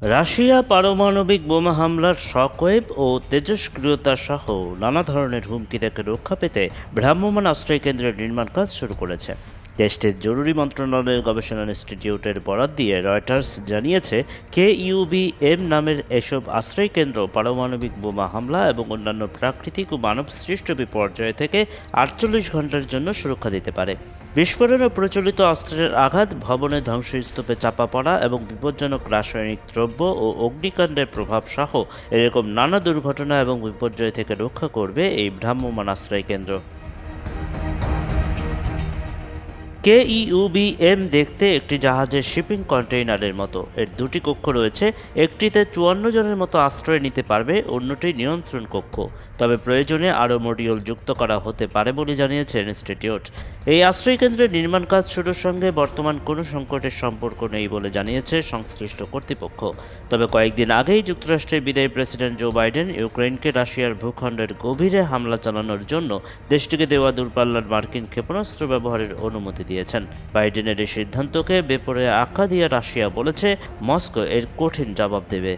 Russia পারমাণবিক বোমা হামলার শকওয়েভ ও তেজস্ক্রিয়তা সহ নানা ধরনের হুমকি থেকে রক্ষা পেতে ভ্রাম্যমাণ আশ্রয় কেন্দ্রের নির্মাণ কাজ শুরু করেছে। দেশটির জরুরি মন্ত্রণালয়ের গবেষণা ইনস্টিটিউটের বরাত দিয়ে রয়টার্স জানিয়েছে, KUBM নামের এসব আশ্রয় কেন্দ্র পারমাণবিক বোমা হামলা এবং অন্যান্য প্রাকৃতিক ও মানব সৃষ্ট বিপর্যয় থেকে 48 ঘন্টার জন্য সুরক্ষা দিতে পারে। বিস্ফোরণ ও প্রচলিত অস্ত্রের আঘাত, ভবনের ধ্বংসস্তূপে চাপা পড়া এবং বিপজ্জনক রাসায়নিক দ্রব্য ও অগ্নিকাণ্ডের প্রভাব সহ এরকম নানা দুর্ঘটনা এবং বিপর্যয় থেকে রক্ষা করবে এই ভ্রাম্যমাণ আশ্রয় কেন্দ্র। KUBM দেখতে একটি জাহাজের শিপিং কন্টেইনারের মতো। এর দুটি কক্ষ রয়েছে, একটিতে 54 জনের মতো আশ্রয় নিতে পারবে, অন্যটি নিয়ন্ত্রণ কক্ষ। তবে প্রয়োজনে আরও মডিউল যুক্ত করা হতে পারে বলে জানিয়েছে ইনস্টিটিউট। এই আশ্রয় কেন্দ্রের নির্মাণ কাজ শুরুর সঙ্গে বর্তমান কোনো সংকটের সম্পর্ক নেই বলে জানিয়েছে সংশ্লিষ্ট কর্তৃপক্ষ। তবে কয়েকদিন আগেই যুক্তরাষ্ট্রের বিদায়ী প্রেসিডেন্ট জো বাইডেন ইউক্রেনকে রাশিয়ার ভূখণ্ডের গভীরে হামলা চালানোর জন্য দেশটিকে দেওয়া দূরপাল্লার মার্কিন ক্ষেপণাস্ত্র ব্যবহারের অনুমতি দিয়েছেন। বাইডেনের এই সিদ্ধান্তকে বেপরোয়া আখ্যা দিয়ে রাশিয়া বলেছে, মস্কো এর কঠিন জবাব দেবে।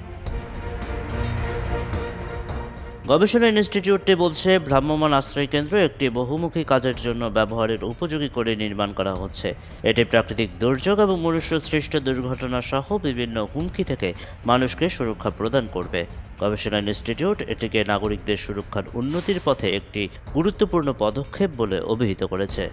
গবেষণা ইনস্টিটিউটটি বলছে, ভ্রাম্যমাণ আশ্রয় কেন্দ্র একটি বহুমুখী কাজের জন্য ব্যবহারের উপযোগী করে নির্মাণ করা হচ্ছে। এটি প্রাকৃতিক দুর্যোগ এবং মনুষ্য সৃষ্ট দুর্ঘটনা সহ বিভিন্ন হুমকি থেকে মানুষকে সুরক্ষা প্রদান করবে। গবেষণা ইনস্টিটিউট এটিকে নাগরিকদের সুরক্ষার উন্নতির পথে একটি গুরুত্বপূর্ণ পদক্ষেপ বলে অভিহিত করেছে।